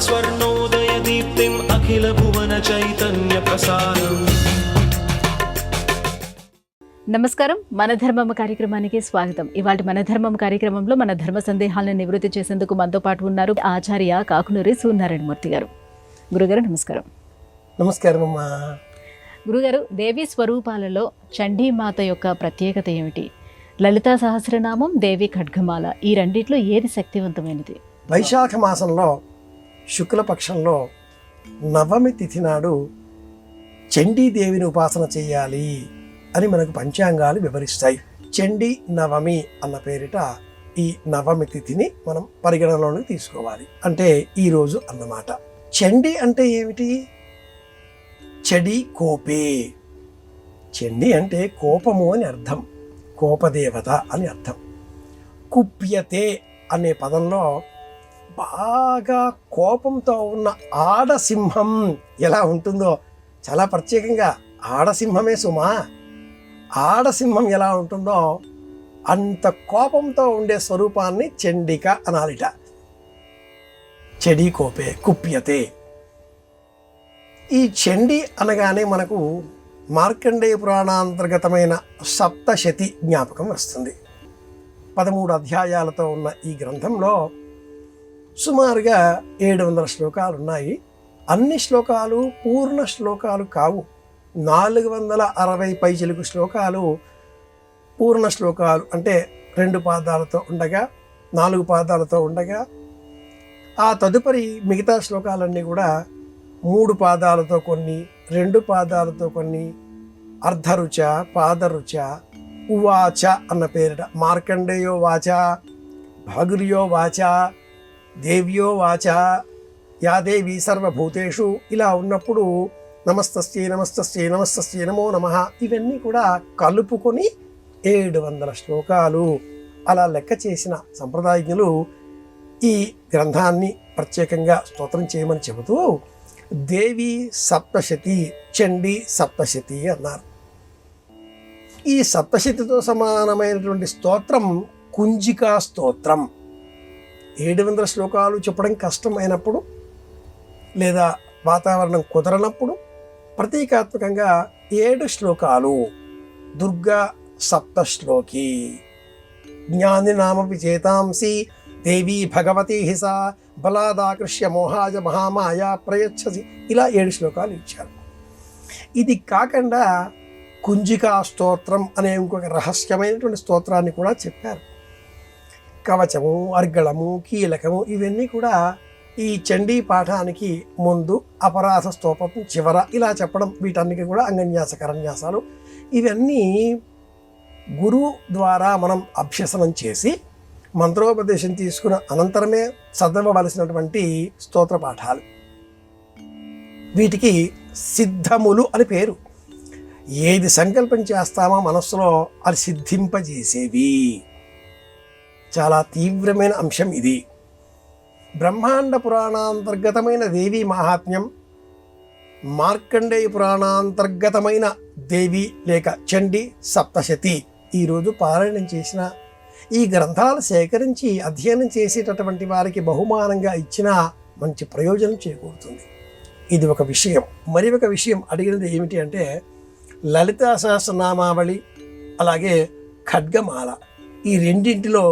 స్వర్ణోదయ దీప్తిం అఖిల భువన చైతన్య ప్రసారం. నమస్కారం, మన ధర్మం కార్యక్రమానికి స్వాగతం. ఇవాళ మన ధర్మం కార్యక్రమంలో మన ధర్మ సందేహాలను నివృత్తి చేసేందుకు మనతో పాటు ఉన్నారు ఆచార్య కాకునూరి సూర్యనారాయణమూర్తి గారు. గురుగారు నమస్కారం. నమస్కారం అమ్మా. గురుగారు, దేవి స్వరూపాలలో చండీమాత యొక్క ప్రత్యేకత ఏమిటి? లలితా సహస్రనామం, దేవి ఖడ్గమాల, ఈ రెండిట్లో ఏది శక్తివంతమైనది? వైశాఖ మాసంలో శుక్లపక్షంలో నవమి తిథి నాడు చండీదేవిని ఉపాసన చేయాలి అని మనకు పంచాంగాలు వివరిస్తాయి. చండీ నవమి అన్న పేరిట ఈ నవమి తిథిని మనం పరిగణనలోకి తీసుకోవాలి. అంటే ఈరోజు అన్నమాట. చండీ అంటే ఏమిటి? చడి కోపే. చండీ అంటే కోపము అని అర్థం, కోపదేవత అని అర్థం. కుప్యతే అనే పదంలో బాగా కోపంతో ఉన్న ఆడసింహం ఎలా ఉంటుందో, చాలా ప్రత్యేకంగా ఆడసింహమే సుమా, ఆడసింహం ఎలా ఉంటుందో అంత కోపంతో ఉండే స్వరూపాన్ని చండిక అనాలిట. చెడి కోపే కుప్యతే. ఈ చండి అనగానే మనకు మార్కండేయ పురాణాంతర్గతమైన సప్తశతి జ్ఞాపకం వస్తుంది. 13 అధ్యాయాలతో ఉన్న ఈ గ్రంథంలో సుమారుగా 700 శ్లోకాలు ఉన్నాయి. అన్ని శ్లోకాలు పూర్ణ శ్లోకాలు కావు. 460 పైచిలుకు శ్లోకాలు పూర్ణ శ్లోకాలు, అంటే 2 పాదాలతో ఉండగా 4 పాదాలతో ఉండగా, ఆ తదుపరి మిగతా శ్లోకాలన్నీ కూడా 3 పాదాలతో కొన్ని, 2 పాదాలతో కొన్ని, అర్ధరుచ, పాదరుచ, ఉవాచ అన్న పేరిట మార్కండేయో వాచ, భాగుర్యో వాచ, దేవ్యో వాచ, యా దేవి సర్వభూతేషు ఇలా ఉన్నప్పుడు నమస్తస్యై నమస్తస్యై నమస్తస్యై నమో నమః ఇవన్నీ కూడా కలుపుకొని 700 శ్లోకాలు అలా లెక్క చేసిన సంప్రదాయజ్ఞులు ఈ గ్రంథాన్ని ప్రత్యేకంగా స్తోత్రం చేయమని చెబుతూ దేవి సప్తశతి, చండీ సప్తశతి అన్నారు. ఈ సప్తశతితో సమానమైనటువంటి స్తోత్రం కుంజికా స్తోత్రం. 700 శ్లోకాలు చెప్పడం కష్టం అయినప్పుడు లేదా వాతావరణం కుదరనప్పుడు ప్రతీకాత్మకంగా 7 శ్లోకాలు దుర్గా సప్తశ్లోకి. జ్ఞాని నామపి చేతాంసి దేవీ భగవతి హిసా బలాదాకృష్య మోహాజ మహామాయ ప్రయచ్చసి, ఇలా 7 శ్లోకాలు ఇచ్చారు. ఇది కాకుండా కుంజికా స్తోత్రం అనే ఇంకొక రహస్యమైనటువంటి స్తోత్రాన్ని కూడా చెప్పారు. కవచము, అర్గళము, కీలకము ఇవన్నీ కూడా ఈ చండీ పాఠానికి ముందు, అపరాధ స్తోత్రం చివర ఇలా చెప్పడం, వీటన్నిటి కూడా అంగన్యాస కరన్యాసాలు. ఇవన్నీ గురువు ద్వారా మనం అభ్యసనం చేసి మంత్రోపదేశం తీసుకున్న అనంతరమే చదవవలసినటువంటి స్తోత్ర పాఠాలు. వీటికి సిద్ధములు అని పేరు. ఏది సంకల్పం చేస్తామో మనస్సులో అది సిద్ధింపజేసేవి. చాలా తీవ్రమైన అంశం ఇది. బ్రహ్మాండ పురాణాంతర్గతమైన దేవీ మహాత్మ్యం, మార్కండేయ పురాణాంతర్గతమైన దేవి లేక చండీ సప్తశతి ఈరోజు పారాయణం చేసిన, ఈ గ్రంథాలు సేకరించి అధ్యయనం చేసేటటువంటి వారికి బహుమానంగా ఇచ్చిన మంచి ప్రయోజనం చేకూరుతుంది. ఇది ఒక విషయం. మరి ఒక విషయం అడిగినది ఏమిటి అంటే లలితా సహస్రనామావళి అలాగే ఖడ్గమాల, ఈ రెండింటిలో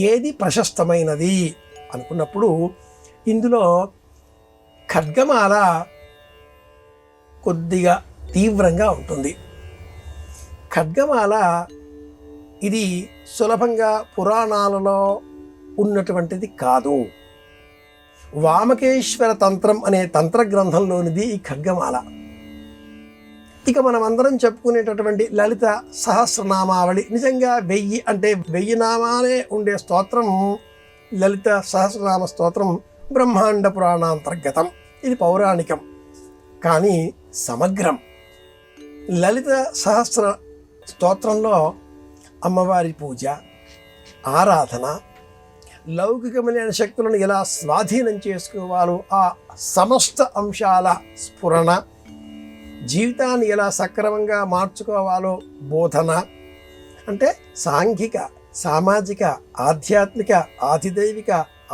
ఏది ప్రశస్తమైనది అనుకున్నప్పుడు ఇందులో ఖడ్గమాల కొద్దిగా తీవ్రంగా ఉంటుంది. ఖడ్గమాల ఇది సులభంగా పురాణాలలో ఉన్నటువంటిది కాదు. వామకేశ్వర తంత్రం అనే తంత్ర గ్రంథంలోనిది ఈ ఖడ్గమాల. ఇక మనం అందరం చెప్పుకునేటటువంటి లలిత సహస్రనామావళి నిజంగా 1000 అంటే 1000 నామాలే ఉండే స్తోత్రం లలిత సహస్రనామ స్తోత్రం బ్రహ్మాండ పురాణాంతర్గతం. ఇది పౌరాణికం కానీ సమగ్రం. లలిత సహస్ర స్తోత్రంలో అమ్మవారి పూజ, ఆరాధన, లౌకికమైన శక్తులను ఎలా స్వాధీనం చేసుకోవాలో ఆ సమస్త అంశాల స్ఫురణ, జీవితాన్ని ఎలా సక్రమంగా మార్చుకోవాలో బోధన, అంటే సాంఘిక, సామాజిక, ఆధ్యాత్మిక, ఆదిదైవిక,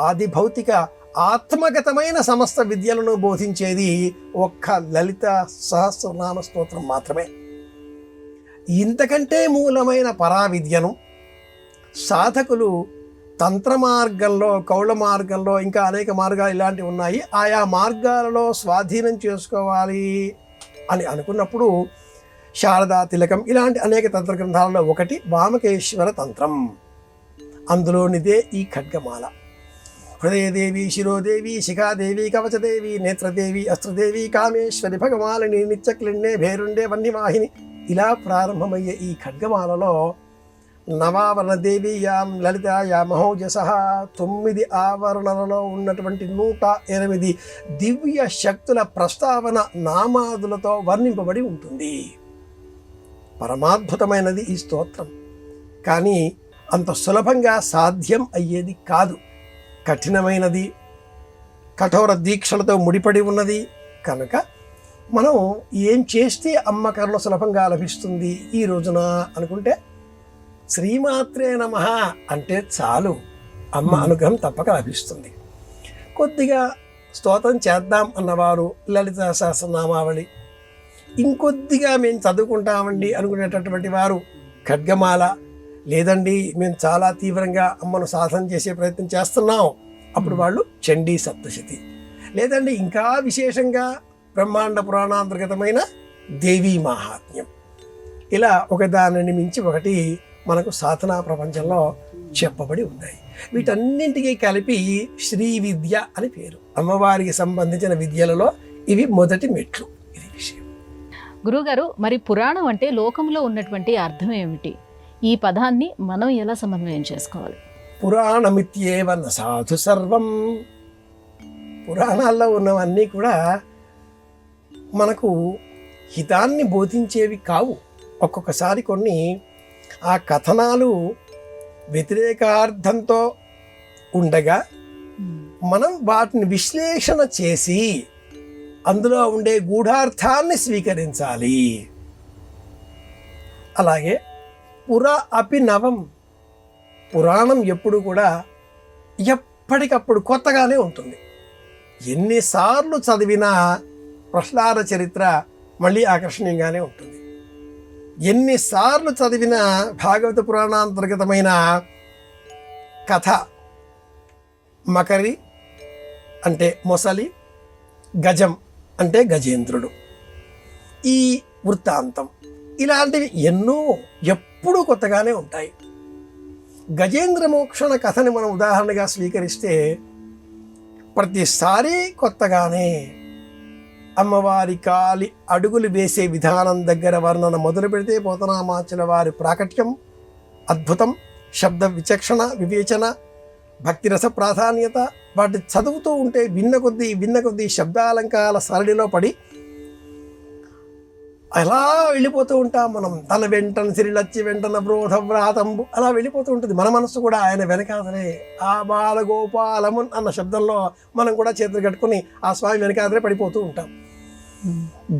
ఆదిభౌతిక, ఆత్మగతమైన సమస్త విద్యలను బోధించేది ఒక్క లలిత సహస్రనామ స్తోత్రం మాత్రమే. ఇంతకంటే మూలమైన పరావిద్యను సాధకులు తంత్ర మార్గంలో, కౌళ మార్గంలో, ఇంకా అనేక మార్గాలు ఇలాంటివి ఉన్నాయి, ఆయా మార్గాలలో స్వాధీనం చేసుకోవాలి అని అనుకున్నప్పుడు శారదా తిలకం ఇలాంటి అనేక తంత్ర గ్రంథాలలో ఒకటి వామకేశ్వర తంత్రం. అందులోనిదే ఈ ఖడ్గమాల. హృదయదేవి, శిరోదేవి, శిఖాదేవి, కవచదేవి, నేత్రదేవి, అస్త్రదేవి, కామేశ్వరి, భగమాలిని, నిత్యక్లిన్నే, భేరుండే, వన్నివాహిని ఇలా ప్రారంభమయ్యే ఈ ఖడ్గమాలలో నవావరణదేవి యాం లలితాయా మహోజస 9 ఆవరణలలో ఉన్నటువంటి 108 దివ్య శక్తుల ప్రస్తావన నామాదులతో వర్ణింపబడి ఉంటుంది. పరమాద్భుతమైనది ఈ స్తోత్రం. కానీ అంత సులభంగా సాధ్యం అయ్యేది కాదు. కఠినమైనది, కఠోర దీక్షలతో ముడిపడి ఉన్నది. కనుక మనం ఏం చేస్తే అమ్మ కరుణ సులభంగా లభిస్తుంది ఈ రోజున అనుకుంటే, శ్రీమాత్రే నమః అంటే చాలు, అమ్మ అనుగ్రహం తప్పక లభిస్తుంది. కొద్దిగా స్తోత్రం చేద్దాం అన్నవారు లలిత సహస్రనామావళి, ఇంకొద్దిగా మేము చదువుకుంటామండి అనుకునేటటువంటి వారు ఖడ్గమాల, లేదండి మేము చాలా తీవ్రంగా అమ్మను సాధన చేసే ప్రయత్నం చేస్తున్నాం, అప్పుడు వాళ్ళు చండీ సప్తశతి, లేదండి ఇంకా విశేషంగా బ్రహ్మాండ పురాణాంతర్గతమైన దేవీ మాహాత్మ్యం, ఇలా ఒకదానిని మించి ఒకటి మనకు సాధనా ప్రపంచంలో చెప్పబడి ఉన్నాయి. వీటన్నింటికీ కలిపి శ్రీ విద్య అని పేరు. అమ్మవారికి సంబంధించిన విద్యలలో ఇవి మొదటి మెట్లు. ఇది విషయం. గురువుగారు, మరి పురాణం అంటే లోకంలో ఉన్నటువంటి అర్థం ఏమిటి? ఈ పదాన్ని మనం ఎలా సమన్వయం చేసుకోవాలి? పురాణమిత్యేవ న సాధు సర్వం. పురాణాల్లో ఉన్నవన్నీ కూడా మనకు హితాన్ని బోధించేవి కావు. ఒక్కొక్కసారి కొన్ని ఆ కథనాలు వ్యతిరేకార్థంతో ఉండగా మనం వాటిని విశ్లేషణ చేసి అందులో ఉండే గూఢార్థాన్ని స్వీకరించాలి. అలాగే పురా అపి నవం, పురాణం ఎప్పుడు కూడా ఎప్పటికప్పుడు కొత్తగానే ఉంటుంది. ఎన్నిసార్లు చదివినా ప్రహ్లాద చరిత్ర మళ్ళీ ఆకర్షణీయంగానే ఉంటుంది. ఎన్నిసార్లు చదివినా భాగవత పురాణాంతర్గతమైన కథ, మకరి అంటే మొసలి, గజం అంటే గజేంద్రుడు, ఈ వృత్తాంతం ఇలాంటివి ఎన్నో ఎప్పుడూ కొత్తగానే ఉంటాయి. గజేంద్ర మోక్షణ కథని మనం ఉదాహరణగా స్వీకరిస్తే ప్రతిసారి కొత్తగానే అమ్మవారి కాలి అడుగులు వేసే విధానం దగ్గర వర్ణన మొదలు పెడితే పోతనామాచుల వారి ప్రాకట్యం అద్భుతం, శబ్ద విచక్షణ, వివేచన, భక్తిరస ప్రాధాన్యత, వాటి చదువుతూ ఉంటే విన్న కొద్దీ శబ్దాలంకాల సరళిలో పడి అలా వెళ్ళిపోతూ ఉంటాం మనం. తన వెంటన సిరిలచ్చి వెంటన బ్రోధ వ్రాతంబు అలా వెళ్ళిపోతూ ఉంటుంది. మన మనసు కూడా ఆయన వెనకాదలే, ఆ బాలగోపాలమున్ అన్న శబ్దంలో మనం కూడా చేతులు కట్టుకుని ఆ స్వామి వెనకాదలే పడిపోతూ ఉంటాం.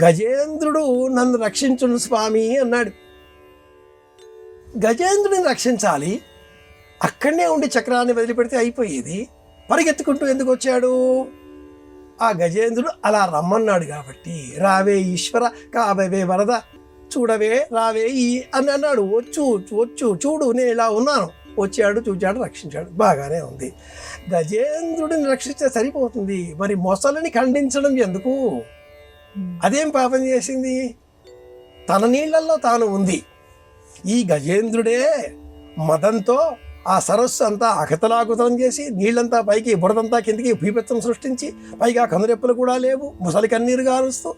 గజేంద్రుడు నన్ను రక్షించును స్వామి అన్నాడు. గజేంద్రుడిని రక్షించాలి, అక్కడనే ఉండి చక్రాన్ని వదిలిపెడితే అయిపోయేది. పరిగెత్తుకుంటూ ఎందుకు వచ్చాడు? ఆ గజేంద్రుడు అలా రమ్మన్నాడు కాబట్టి, రావే ఈశ్వర, కావే వరద, చూడవే రావే అని అన్నాడు. వచ్చు చూడు నేను ఇలా ఉన్నాను. వచ్చాడు, చూచాడు, రక్షించాడు, బాగానే ఉంది. గజేంద్రుడిని రక్షిస్తే సరిపోతుంది, మరి మొసలిని ఖండించడం ఎందుకు? అదేం పాపం చేసింది? తన నీళ్లలో తాను ఉంది. ఈ గజేంద్రుడే మదంతో ఆ సరస్సు అంతా అకతలాకుతలం చేసి నీళ్ళంతా పైకి, బురదంతా కిందికి భీపత్వం సృష్టించి, పైగా కనురెప్పలు కూడా లేవు, ముసలి కన్నీరు గారుస్తూ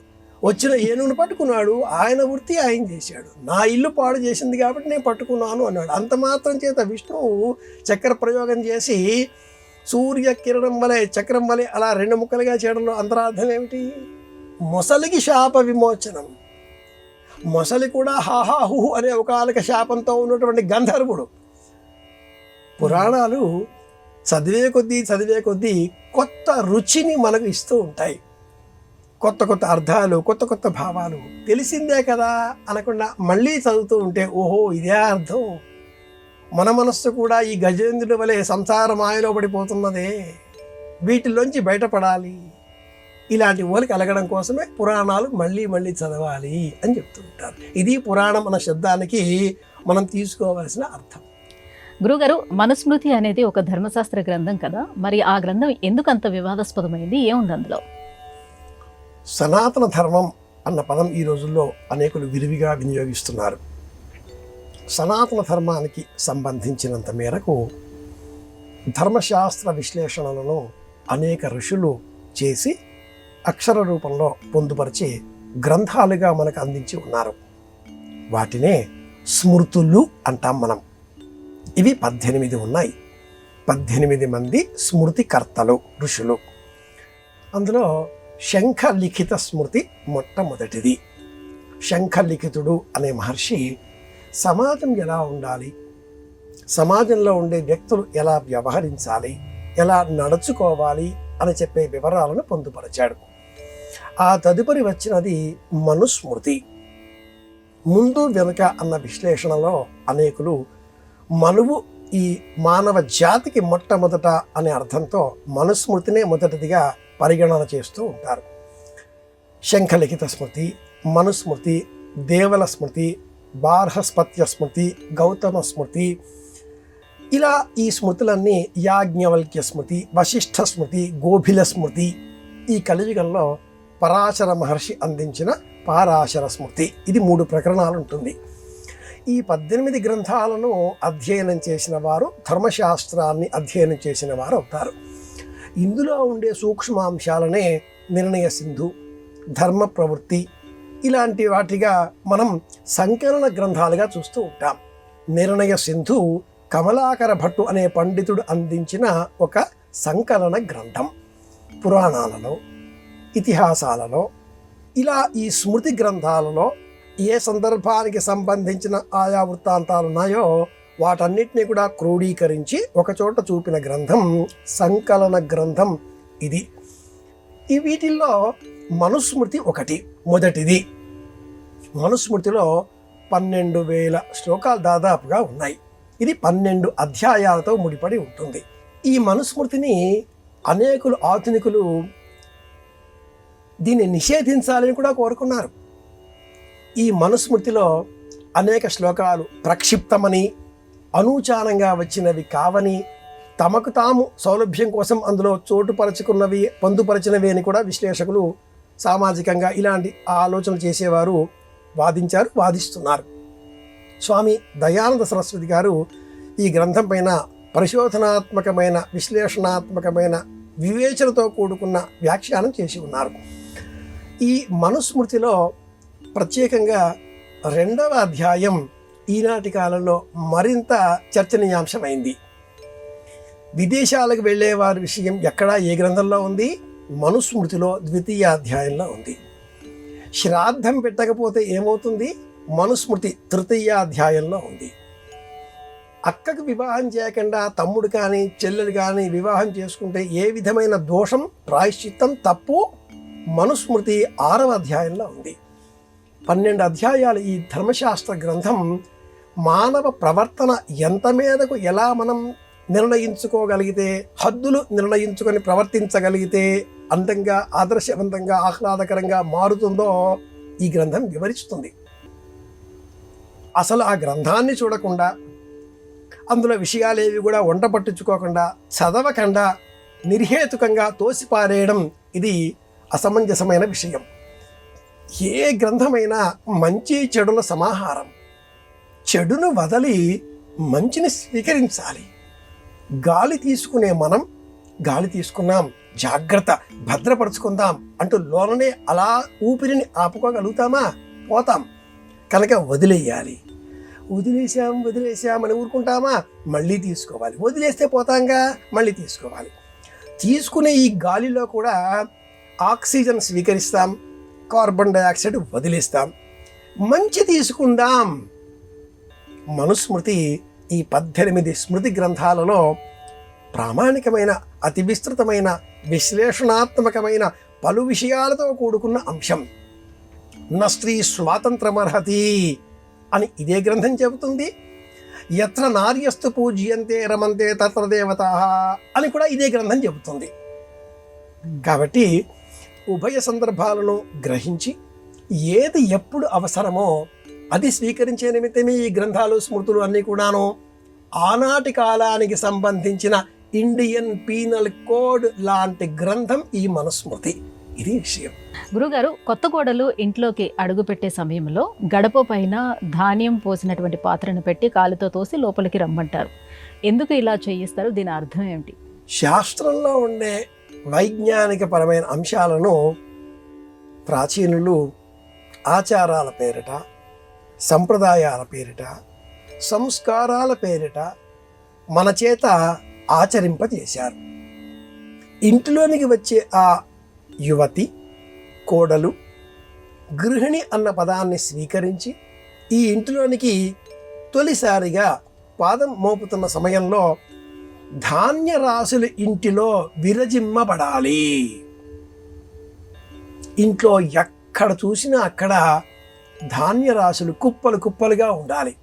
వచ్చిన ఏనుగును పట్టుకున్నాడు. ఆయన వృత్తి ఆయన చేశాడు. నా ఇల్లు పాడు చేసింది కాబట్టి నేను పట్టుకున్నాను అన్నాడు. అంత మాత్రం చేత విష్ణువు చక్ర ప్రయోగం చేసి సూర్యకిరణం వలె చక్రం వలె అలా 2 ముక్కలుగా చేయడంలో అంతరార్థం ఏమిటి? మొసలికి శాప విమోచనం. మొసలి కూడా హాహాహు అనే ఒకనొక శాపంతో ఉన్నటువంటి గంధర్వుడు. పురాణాలు చదివే కొద్దీ కొత్త రుచిని మనకు ఇస్తూ ఉంటాయి. కొత్త అర్థాలు, కొత్త భావాలు. తెలిసిందే కదా అనకుండా మళ్ళీ చదువుతూ ఉంటే ఓహో ఇదే అర్థం. మన మనస్సు కూడా ఈ గజేంద్రుడి వలె సంసార మాయలో పడిపోతున్నదే. వీటిలోంచి బయటపడాలి. ఇలాంటి ఊహలు కలగడం కోసమే పురాణాలు మళ్ళీ మళ్ళీ చదవాలి అని చెప్తూ ఉంటారు. ఇది పురాణం అన్న శబ్దానికి మనం తీసుకోవాల్సిన అర్థం. గురుగారు, మనుస్మృతి అనేది ఒక ధర్మశాస్త్ర గ్రంథం కదా, మరి ఆ గ్రంథం ఎందుకు అంత వివాదాస్పదమైంది? ఏముంది అందులో? సనాతన ధర్మం అన్న పదం ఈ రోజుల్లో అనేకులు విరివిగా వినియోగిస్తున్నారు. సనాతన ధర్మానికి సంబంధించినంత మేరకు ధర్మశాస్త్ర విశ్లేషణలను అనేక ఋషులు చేసి అక్షర రూపంలో పొందుపరిచి గ్రంథాలుగా మనకు అందించి ఉన్నారు. వాటినే స్మృతులు అంటాం మనం. ఇవి 18 ఉన్నాయి. 18 మంది స్మృతికర్తలు, ఋషులు. అందులో శంఖలిఖిత స్మృతి మొట్టమొదటిది. శంఖలిఖితుడు అనే మహర్షి సమాజం ఎలా ఉండాలి, సమాజంలో ఉండే వ్యక్తులు ఎలా వ్యవహరించాలి, ఎలా నడుచుకోవాలి అని చెప్పే వివరాలను పొందుపరిచాడు. ఆ తదుపరి వచ్చినది మనుస్మృతి. ముందు వెనుక అన్న విశ్లేషణలో అనేకులు మనువు ఈ మానవ జాతికి మొట్టమొదట అనే అర్థంతో మనుస్మృతినే మొదటిదిగా పరిగణన చేస్తూ ఉంటారు. శంఖలిఖిత స్మృతి, మనుస్మృతి, దేవల స్మృతి, బార్హస్పత్య స్మృతి, గౌతమ స్మృతి, ఇలా ఈ స్మృతులన్నీ యాజ్ఞవల్క్య స్మృతి, వశిష్ఠ స్మృతి, గోభిల స్మృతి. ఈ కలియుగంలో పరాశర మహర్షి అందించిన పారాశర స్మృతి. ఇది 3 ప్రకరణాలు ఉంటుంది. ఈ 18 గ్రంథాలను అధ్యయనం చేసిన వారు ధర్మశాస్త్రాన్ని అధ్యయనం చేసిన వారు అవుతారు. ఇందులో ఉండే సూక్ష్మాంశాలనే నిర్ణయ సింధు, ధర్మ ప్రవృత్తి ఇలాంటి వాటిగా మనం సంకలన గ్రంథాలుగా చూస్తూ ఉంటాం. నిర్ణయ సింధు కమలాకర భట్టు అనే పండితుడు అందించిన ఒక సంకలన గ్రంథం. పురాణాలలో, ఇతిహాసాలలో, ఇలా ఈ స్మృతి గ్రంథాలలో ఏ సందర్భానికి సంబంధించిన ఆయా వృత్తాంతాలు ఉన్నాయో వాటన్నిటినీ కూడా క్రోడీకరించి ఒకచోట చూపిన గ్రంథం సంకలన గ్రంథం ఇది. ఈ వీటిల్లో మనుస్మృతి ఒకటి, మొదటిది. మనుస్మృతిలో 12,000 శ్లోకాలు దాదాపుగా ఉన్నాయి. ఇది 12 అధ్యాయాలతో ముడిపడి ఉంటుంది. ఈ మనుస్మృతిని అనేకులు ఆధునికులు దీన్ని నిషేధించాలని కూడా కోరుకున్నారు. ఈ మనుస్మృతిలో అనేక శ్లోకాలు ప్రక్షిప్తమని, అనూచానంగా వచ్చినవి కావని, తమకు తాము సౌలభ్యం కోసం అందులో చోటుపరచుకున్నవి, పొందుపరచినవి అని కూడా విశ్లేషకులు సామాజికంగా ఇలాంటి ఆలోచనలు చేసేవారు వాదించారు, వాదిస్తున్నారు. స్వామి దయానంద సరస్వతి గారు ఈ గ్రంథం పైన పరిశోధనాత్మకమైన, విశ్లేషణాత్మకమైన, వివేచనతో కూడుకున్న వ్యాఖ్యానం చేసి ఉన్నారు. ఈ మనుస్మృతిలో ప్రత్యేకంగా 2వ అధ్యాయం ఈనాటి కాలంలో మరింత చర్చనీయాంశమైంది. విదేశాలకు వెళ్ళే వారి విషయం ఎక్కడా ఏ గ్రంథంలో ఉంది? మనుస్మృతిలో 2వ అధ్యాయంలో ఉంది. శ్రాద్ధం పెట్టకపోతే ఏమవుతుంది? మనుస్మృతి 3వ అధ్యాయంలో ఉంది. అక్కకు వివాహం చేయకుండా తమ్ముడు కానీ చెల్లెలు కానీ వివాహం చేసుకుంటే ఏ విధమైన దోషం, ప్రాయశ్చిత్తం, తప్పు మనుస్మృతి 6వ అధ్యాయంలో ఉంది. 12 అధ్యాయాలు ఈ ధర్మశాస్త్ర గ్రంథం మానవ ప్రవర్తన ఎంత మేరకు ఎలా మనం నిర్ణయించుకోగలిగితే, హద్దులు నిర్ణయించుకొని ప్రవర్తించగలిగితే అందంగా, ఆదర్శవంతంగా, ఆహ్లాదకరంగా మారుతుందో ఈ గ్రంథం వివరిస్తుంది. అసలు ఆ గ్రంథాన్ని చూడకుండా, అందులో విషయాలేవి కూడా వంట పట్టించుకోకుండా, చదవకుండా నిర్హేతుకంగా తోసిపారేయడం ఇది అసమంజసమైన విషయం. ఏ గ్రంథమైనా మంచి చెడుల సమాహారం. చెడును వదలి మంచిని స్వీకరించాలి. గాలి తీసుకునే మనం గాలి తీసుకున్నాం, జాగ్రత్త, భద్రపరుచుకుందాం అంటూ లోననే అలా ఊపిరిని ఆపుకోగలుగుతామా? పోతాం. కనుక వదిలేయాలి. వదిలేసామని ఊరుకుంటామా? మళ్ళీ తీసుకోవాలి. వదిలేస్తే పోతాంగా, మళ్ళీ తీసుకోవాలి. తీసుకునే ఈ గాలిలో కూడా ఆక్సిజన్ స్వీకరిస్తాం, కార్బన్ డైఆక్సైడ్ వదిలేస్తాం. మంచి తీసుకుందాం. మనుస్మృతి ఈ 18 స్మృతి గ్రంథాలలో ప్రామాణికమైన, అతి విస్తృతమైన, విశ్లేషణాత్మకమైన పలు విషయాలతో కూడుకున్న అంశం. న స్త్రీ స్వాతంత్రమర్హతి అని ఇదే గ్రంథం చెబుతుంది. యత్ర నార్యస్తు పూజ్యంతే రమంతే తత్ర దేవతాః అని కూడా ఇదే గ్రంథం చెబుతుంది. కాబట్టి ఉభయ సందర్భాలను గ్రహించి ఏది ఎప్పుడు అవసరమో అది స్వీకరించే నిమిత్తమే ఈ గ్రంథాలు స్మృతులు అన్నీ కూడాను ఆనాటి కాలానికి సంబంధించిన ఇండియన్ పీనల్ కోడ్ లాంటి గ్రంథం ఈ మనుస్మృతి. ఇది విషయం. గురుగారు, కొత్త కోడలు ఇంట్లోకి అడుగుపెట్టే సమయంలో గడప పైన ధాన్యం పోసినటువంటి పాత్రను పెట్టి కాలుతో తోసి లోపలికి రమ్మంటారు. ఎందుకు ఇలా చేయిస్తారు? దీని అర్థం ఏమిటి? శాస్త్రంలో ఉండే వైజ్ఞానిక పరమైన అంశాలను ప్రాచీనులు ఆచారాల పేరిట, సంప్రదాయాల పేరిట, సంస్కారాల పేరిట మన చేత ఆచరింపజేశారు. ఇంటిలోనికి వచ్చే ఆ యువతి, కోడలు, గృహిణి అన్న పదాన్ని స్వీకరించి ఈ ఇంటిలోనికి తొలిసారిగా పాదం మోపుతున్న సమయంలో ధాన్య రాశులు ఇంటిలో విరజిమ్మబడాలి. ఇంట్లో ఎక్కడ చూసినా అక్కడ ధాన్య రాశులు కుప్పలు కుప్పలుగా ఉండాలి.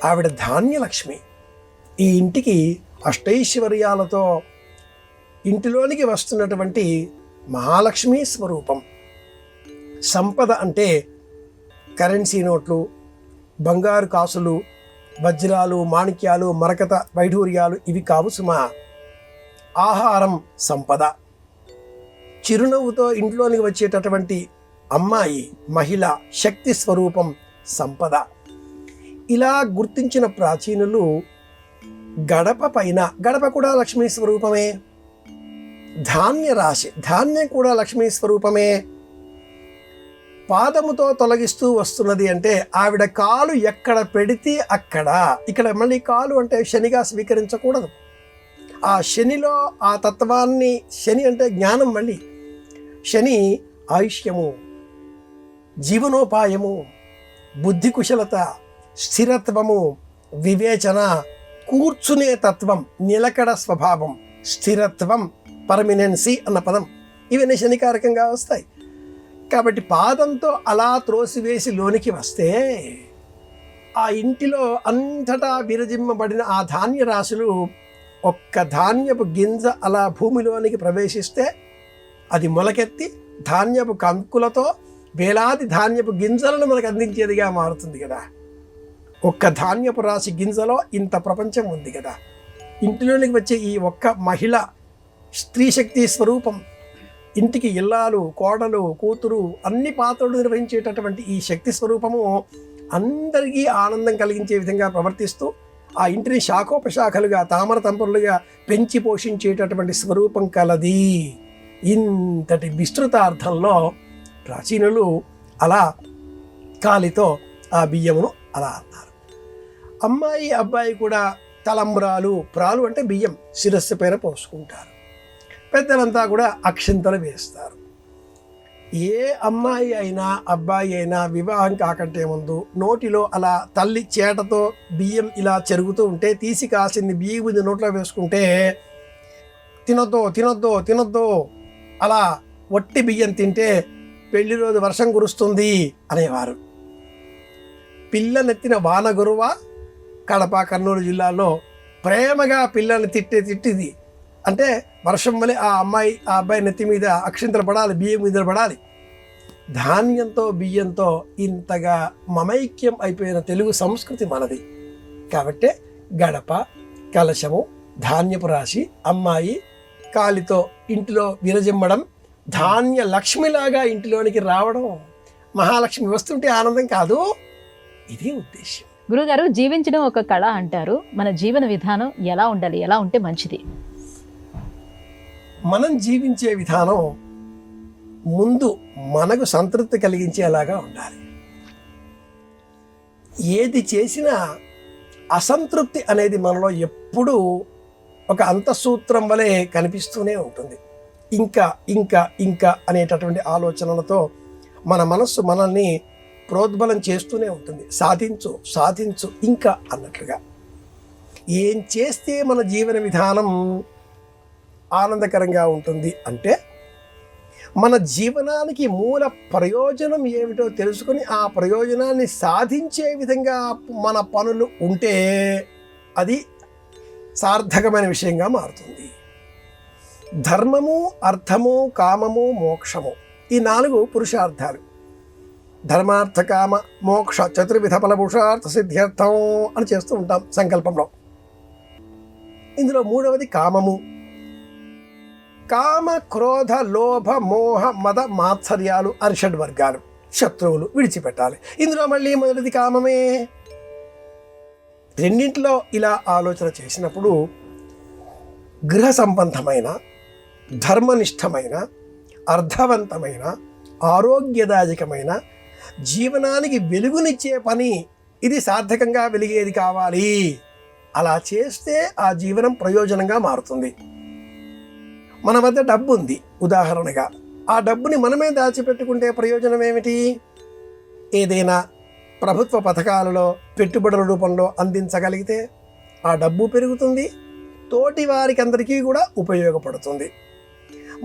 ఆవిడ ధాన్యలక్ష్మి. ఈ ఇంటికి అష్టైశ్వర్యాలతో ఇంటిలోనికి వస్తున్నటువంటి మహాలక్ష్మి స్వరూపం. సంపద అంటే కరెన్సీ నోట్లు, బంగారు కాసులు, వజ్రాలు, మాణిక్యాలు, మరకత వైఢూర్యాలు ఇవి కావు సుమా. ఆహారం సంపద. చిరునవ్వుతో ఇంట్లోనికి వచ్చేటటువంటి అమ్మాయి, మహిళ, శక్తి స్వరూపం సంపద. ఇలా గుర్తించిన ప్రాచీనులు గడప పైన, గడప కూడా లక్ష్మీ స్వరూపమే. ధాన్య రాశి, ధాన్యం కూడా లక్ష్మీ స్వరూపమే. పాదముతో తొలగిస్తూ వస్తున్నది అంటే ఆవిడ కాలు ఎక్కడ పెడితే అక్కడ. ఇక్కడ మళ్ళీ కాలు అంటే శనిగా స్వీకరించకూడదు. ఆ శనిలో ఆ తత్వాన్ని, శని అంటే జ్ఞానం, మళ్ళీ శని ఆయుష్యము, జీవనోపాయము, బుద్ధి కుశలత, స్థిరత్వము, వివేచన, కూర్చునే తత్వం, నిలకడ స్వభావం, స్థిరత్వం, పర్మినెన్సీ అన్న పదం ఇవన్నీ శనికారకంగా వస్తాయి. కాబట్టి పాదంతో అలా త్రోసివేసి లోనికి వస్తే ఆ ఇంటిలో అంతటా విరజిమ్మబడిన ఆ ధాన్య రాశులు ఒక్క ధాన్యపు గింజ అలా భూమిలోనికి ప్రవేశిస్తే అది మొలకెత్తి ధాన్యపు కంకులతో వేలాది ధాన్యపు గింజలను మనకు అందించేదిగా మారుతుంది కదా. ఒక్క ధాన్యపు రాశి గింజలో ఇంత ప్రపంచం ఉంది కదా. ఇంటిలోనికి వచ్చే ఈ ఒక్క మహిళ స్త్రీ శక్తి స్వరూపం. ఇంటికి ఇల్లాలు, కోడలు, కూతురు అన్ని పాత్రలు నిర్వహించేటటువంటి ఈ శక్తి స్వరూపము అందరికీ ఆనందం కలిగించే విధంగా ప్రవర్తిస్తూ ఆ ఇంటిని శాఖోపశాఖలుగా, తామర తంపరులుగా పెంచి పోషించేటటువంటి స్వరూపం కలది. ఇంతటి విస్తృతార్థంలో ప్రాచీనులు అలా కాలితో ఆ బియ్యమును అలా అన్నారు. అమ్మాయి అబ్బాయి కూడా తలంబ్రాలు, ప్రాలు అంటే బియ్యం, శిరస్సు పైన పోసుకుంటారు. పెద్దలంతా కూడా అక్షింతలు వేస్తారు. ఏ అమ్మాయి అయినా అబ్బాయి అయినా వివాహం కాకంటే ముందు నోటిలో అలా తల్లి చేటతో బియ్యం ఇలా చెరుగుతూ ఉంటే తీసి కాసింది బియ్యం ముందు నోట్లో వేసుకుంటే తినొద్దో తినొద్దో తినొద్దో, అలా వట్టి బియ్యం తింటే పెళ్లి రోజు వర్షం కురుస్తుంది అనేవారు. పిల్లనెత్తిన వాన గురువ కడప, కర్నూలు జిల్లాలో ప్రేమగా పిల్లల్ని తిట్టిది అంటే వర్షం వలె ఆ అమ్మాయి ఆ అబ్బాయి నెత్తి మీద అక్షింతలు పడాలి, బియ్యం మీద పడాలి. ధాన్యంతో బియ్యంతో ఇంతగా మమైక్యం అయిపోయిన తెలుగు సంస్కృతి మనది. కాబట్టే గడప, కలశము, ధాన్యపు రాశి, అమ్మాయి కాలితో ఇంటిలో విరజిమ్మడం, ధాన్య లక్ష్మిలాగా ఇంటిలోనికి రావడం, మహాలక్ష్మి వస్తుంటే ఆనందం కాదు. ఇది ఉద్దేశం. గురుగారు, జీవించడం ఒక కళ అంటారు. మన జీవన విధానం ఎలా ఉండాలి, ఎలా ఉంటే మంచిది? మనం జీవించే విధానం ముందు మనకు సంతృప్తి కలిగించేలాగా ఉండాలి. ఏది చేసినా అసంతృప్తి అనేది మనలో ఎప్పుడూ ఒక అంతఃసూత్రం వలె కనిపిస్తూనే ఉంటుంది. ఇంకా ఇంకా ఇంకా అనేటటువంటి ఆలోచనలతో మన మనస్సు మనల్ని ప్రోద్బలం చేస్తూనే ఉంటుంది. సాధించు సాధించు ఇంకా అన్నట్లుగా. ఏం చేస్తే మన జీవన విధానం ఆనందకరంగా ఉంటుంది అంటే మన జీవనానికి మూల ప్రయోజనం ఏమిటో తెలుసుకొని ఆ ప్రయోజనాన్ని సాధించే విధంగా మన పనులు ఉంటే అది సార్థకమైన విషయంగా మారుతుంది. ధర్మము, అర్థము, కామము, మోక్షము, ఈ 4 పురుషార్థాలు. ధర్మార్థ కామ మోక్ష చతుర్విధ ఫల పురుషార్థ సిద్ధ్యర్థం అని చేస్తూ ఉంటాం సంకల్పంలో. ఇందులో 3వది కామము. కామ, క్రోధ, లోభ, మోహ, మద, మాత్సర్యాలు అని 6 వర్గాలు. శత్రువులు విడిచిపెట్టాలి. ఇందులో మళ్ళీ మొదటిది కామమే. రెండింటిలో ఇలా ఆలోచన చేసినప్పుడు గృహ సంబంధమైన, ధర్మనిష్టమైన, అర్థవంతమైన, ఆరోగ్యదాయకమైన, జీవనానికి వెలుగునిచ్చే పని, ఇది సార్థకంగా వెలిగేది కావాలి. అలా చేస్తే ఆ జీవనం ప్రయోజనంగా మారుతుంది. మన వద్ద డబ్బు ఉంది ఉదాహరణగా, ఆ డబ్బుని మనమే దాచిపెట్టుకుంటే ప్రయోజనం ఏమిటి? ఏదైనా ప్రభుత్వ పథకాలలో పెట్టుబడుల రూపంలో అందించగలిగితే ఆ డబ్బు పెరుగుతుంది, తోటి వారికి అందరికీ కూడా ఉపయోగపడుతుంది.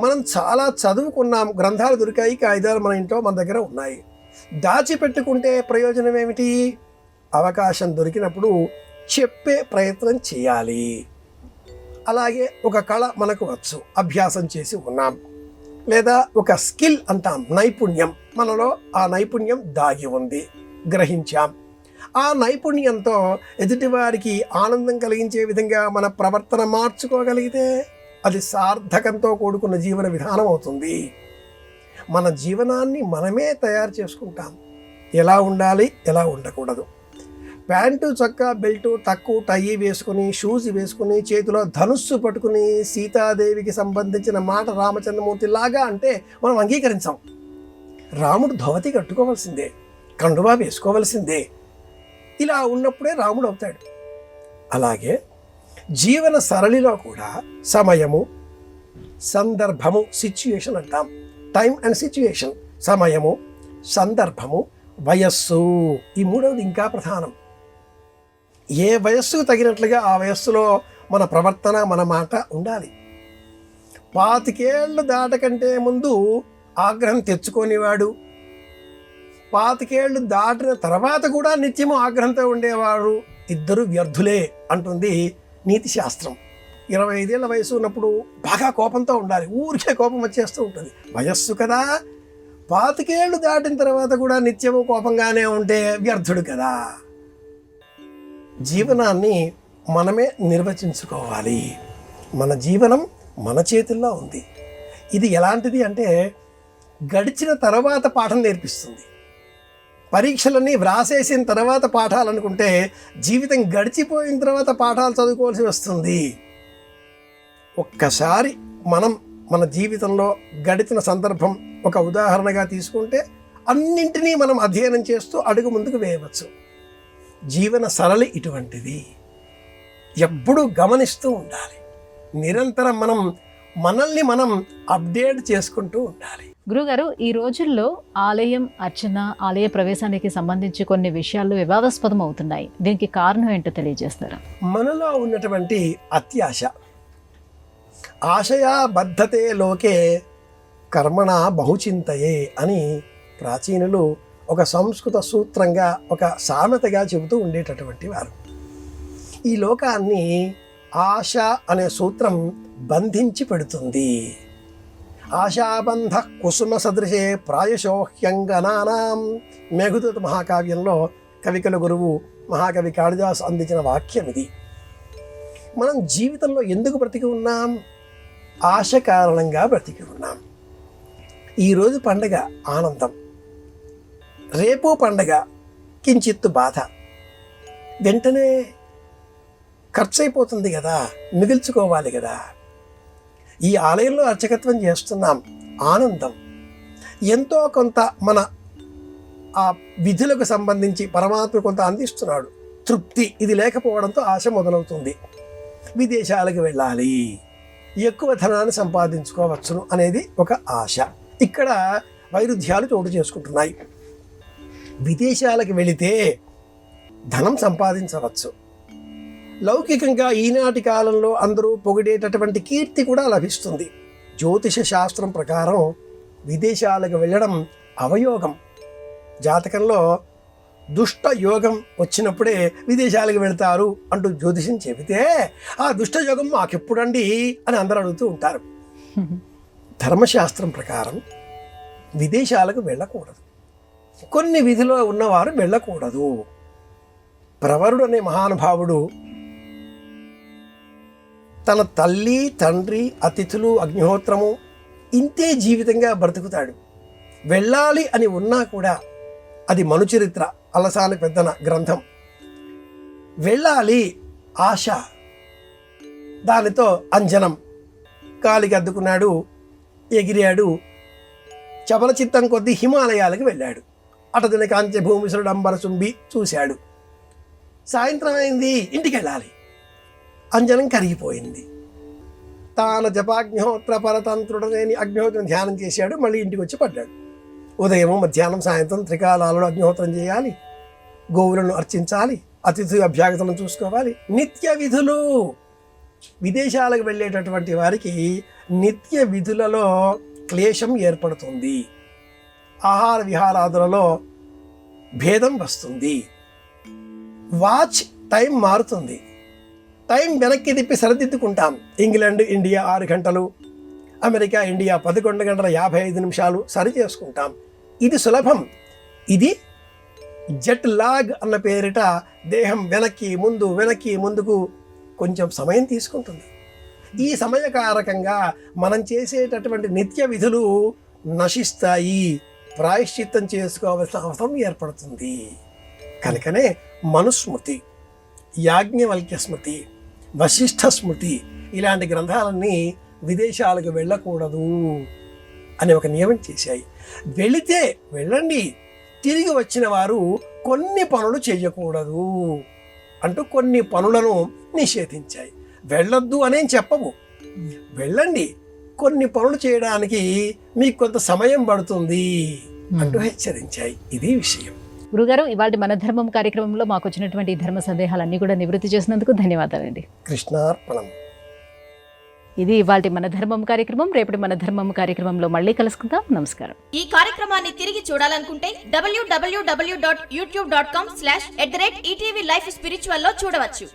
మనం చాలా చదువుకున్నాం, గ్రంథాలు దొరికాయి, కాగితాలు మన ఇంట్లో మన దగ్గర ఉన్నాయి. దాచిపెట్టుకుంటే ప్రయోజనం ఏమిటి? అవకాశం దొరికినప్పుడు చెప్పే ప్రయత్నం చేయాలి. అలాగే ఒక కళ మనకు వచ్చు, అభ్యాసం చేసి ఉన్నాం, లేదా ఒక స్కిల్ అంటాం, నైపుణ్యం, మనలో ఆ నైపుణ్యం దాగి ఉంది, గ్రహించాం. ఆ నైపుణ్యంతో ఎదుటివారికి ఆనందం కలిగించే విధంగా మన ప్రవర్తన మార్చుకోగలిగితే అది సార్థకంతో కూడుకున్న జీవన విధానం అవుతుంది. మన జీవనాన్ని మనమే తయారు చేసుకుంటాం. ఎలా ఉండాలి, ఎలా ఉండకూడదు. ప్యాంటు, చొక్కా, బెల్టు, టక్కు, టై వేసుకుని, షూస్ వేసుకుని, చేతిలో ధనుస్సు పట్టుకుని సీతాదేవికి సంబంధించిన మాట రామచంద్రమూర్తి లాగా అంటే మనం అంగీకరించాం. రాముడు ధోవతి కట్టుకోవాల్సిందే, కండువా వేసుకోవలసిందే. ఇలా ఉన్నప్పుడే రాముడు అవుతాడు. అలాగే జీవన సరళిలో కూడా సమయము, సందర్భము, సిచ్యుయేషన్ అంటాం, టైం అండ్ సిచ్యుయేషన్. సమయము, సందర్భము, వయస్సు, ఈ 3వది ఇంకా ప్రధానం. ఏ వయస్సుకు తగినట్లుగా ఆ వయస్సులో మన ప్రవర్తన, మన మాట ఉండాలి. 25 ఏళ్ళు దాటకంటే ముందు ఆగ్రహం తెచ్చుకోనివాడు, 25 ఏళ్ళు దాటిన తర్వాత కూడా నిత్యము ఆగ్రహంతో ఉండేవాడు, ఇద్దరు వ్యర్థులే అంటుంది నీతి శాస్త్రం. 25 ఏళ్ళ వయసు ఉన్నప్పుడు బాగా కోపంతో ఉండాలి, ఊరికే కోపం వచ్చేస్తూ ఉంటుంది, వయస్సు కదా. 25 ఏళ్ళు దాటిన తర్వాత కూడా నిత్యము కోపంగానే ఉంటే వ్యర్థుడు కదా. జీవనాన్ని మనమే నిర్వచించుకోవాలి. మన జీవనం మన చేతుల్లో ఉంది. ఇది ఎలాంటిది అంటే గడిచిన తర్వాత పాఠం నేర్పిస్తుంది. పరీక్షలన్నీ వ్రాసేసిన తర్వాత పాఠాలు అనుకుంటే జీవితం గడిచిపోయిన తర్వాత పాఠాలు చదువుకోవాల్సి వస్తుంది. ఒక్కసారి మనం మన జీవితంలో గడిచిన సందర్భం ఒక ఉదాహరణగా తీసుకుంటే అన్నింటినీ మనం అధ్యయనం చేస్తూ అడుగు ముందుకు వేయవచ్చు. జీవన సరళి ఇటువంటిది. ఎప్పుడూ గమనిస్తూ ఉండాలి. నిరంతరం మనల్ని మనం అప్డేట్ చేసుకుంటూ ఉండాలి. గురుగారు, ఈ రోజుల్లో ఆలయం అర్చన, ఆలయ ప్రవేశానికి సంబంధించి కొన్ని విషయాలు వివాదాస్పదం అవుతున్నాయి. దీనికి కారణం ఏంటో తెలియజేస్తారా? మనలో ఉన్నటువంటి అత్యాశ. ఆశయా బద్ధతే లోకే కర్మణ బహుచింతయే అని ప్రాచీనులు ఒక సంస్కృత సూత్రంగా, ఒక సామెతగా చెబుతూ ఉండేటటువంటి వారు. ఈ లోకాన్ని ఆశ అనే సూత్రం బంధించి పెడుతుంది. ఆశాబంధ కుసుమ సదృశే ప్రాయశోహ్యంగనానాం, మేఘదూత మహాకావ్యంలో కవికుల గురువు మహాకవి కాళిదాసు అందించిన వాక్యం ఇది. మనం జీవితంలో ఎందుకు బ్రతికి ఉన్నాం? ఆశ కారణంగా బ్రతికి ఉన్నాం. ఈరోజు పండగ ఆనందం, రేపు పండగ కించిత్తు బాధ, వెంటనే ఖర్చు అయిపోతుంది కదా, మిగిల్చుకోవాలి కదా. ఈ ఆలయంలో అర్చకత్వం చేస్తున్నాం, ఆనందం. ఎంతో కొంత మన ఆ విధులకు సంబంధించి పరమాత్మ కొంత అందిస్తున్నాడు, తృప్తి. ఇది లేకపోవడంతో ఆశ మొదలవుతుంది. విదేశాలకు వెళ్ళాలి, ఎక్కువ ధనాన్ని సంపాదించుకోవచ్చును అనేది ఒక ఆశ. ఇక్కడ వైరుధ్యాలు చోటు చేసుకుంటున్నాయి. విదేశాలకు వెళితే ధనం సంపాదించవచ్చు. లౌకికంగా ఈనాటి కాలంలో అందరూ పొగిడేటటువంటి కీర్తి కూడా లభిస్తుంది. జ్యోతిష శాస్త్రం ప్రకారం విదేశాలకు వెళ్ళడం అవయోగం. జాతకంలో దుష్ట యోగం వచ్చినప్పుడే విదేశాలకు వెళ్తారు అంటూ జ్యోతిషం చెబితే, ఆ దుష్ట యోగం మాకెప్పుడండి అని అందరూ అడుగుతూ ఉంటారు. ధర్మశాస్త్రం ప్రకారం విదేశాలకు వెళ్ళకూడదు. కొన్ని విధిలో ఉన్నవారు వెళ్ళకూడదు. ప్రవరుడు అనే మహానుభావుడు తన తల్లి, తండ్రి, అతిథులు, అగ్నిహోత్రము ఇంతే జీవితంగా బ్రతుకుతాడు. వెళ్ళాలి అని ఉన్నా కూడా, అది మనుచరిత్ర అలసాని పెద్దన గ్రంథం. వెళ్ళాలి ఆశ, దానితో అంజనం కాలికి అద్దుకున్నాడు, ఎగిరాడు. చపల చిత్తం కొద్దీ హిమాలయాలకు వెళ్ళాడు. అటదిన కాంచె భూమిసురుడు అంబరసుంబి చూశాడు. సాయంత్రం అయింది, ఇంటికి వెళ్ళాలి. అంజనం కరిగిపోయింది. తాను జపాగ్నిహోత్ర పరతంత్రుడనేని అగ్నిహోత్రం ధ్యానం చేశాడు. మళ్ళీ ఇంటికి వచ్చి పడ్డాడు. ఉదయం, మధ్యాహ్నం, సాయంత్రం త్రికాలాలలో అగ్నిహోత్రం చేయాలి, గోవులను అర్చించాలి, అతిథి అభ్యాగతలను చూసుకోవాలి. నిత్య విధులు. విదేశాలకు వెళ్ళేటటువంటి వారికి నిత్య విధులలో క్లేశం ఏర్పడుతుంది. ఆహార విహారాదులలో భేదం వస్తుంది. వాచ్ టైం మారుతుంది. టైం వెనక్కి తిప్పి సరిదిద్దుకుంటాం. ఇంగ్లాండ్ ఇండియా 6 గంటలు, అమెరికా ఇండియా 11 గంటల 55 నిమిషాలు సరి చేసుకుంటాం. ఇది సులభం. ఇది జెట్ లాగ్ అన్న పేరిట దేహం వెనక్కి ముందుకు కొంచెం సమయం తీసుకుంటుంది. ఈ సమయకారకంగా మనం చేసేటటువంటి నిత్య విధులు నశిస్తాయి. ప్రాయశ్చిత్తం చేసుకోవాల్సిన అవసరం ఏర్పడుతుంది. కనుకనే మనుస్మృతి, యాజ్ఞవల్క్య స్మృతి, వశిష్ఠ స్మృతి ఇలాంటి గ్రంథాలన్నీ విదేశాలకు వెళ్ళకూడదు అని ఒక నియమం చేశాయి. వెళితే వెళ్ళండి, తిరిగి వచ్చిన వారు కొన్ని పనులు చేయకూడదు అంటూ కొన్ని పనులను నిషేధించాయి. వెళ్ళొద్దు అనేం చెప్పవు, వెళ్ళండి, కొన్ని పనులు చేయడానికి మీకు కొంత సమయం పడుతుంది అంటూ హెచ్చరించాయి. ఇది విషయం. గురుగారు, ఇవాళ మన ధర్మం కార్యక్రమంలో మాకు వచ్చినటువంటి ధర్మ సందేహాలన్నీ కూడా నివృత్తి చేసినందుకు ధన్యవాదాలండి. కృష్ణార్పణం. ఇది ఇవాళ మన ధర్మం కార్యక్రమం. రేపటి మన ధర్మం కార్యక్రమంలో మళ్ళీ కలుసుకుందాం. నమస్కారం. ఈ కార్యక్రమాన్ని తిరిగి చూడాలనుకుంటే www.youtube.com/ETV Life Spiritual లో చూడవచ్చు.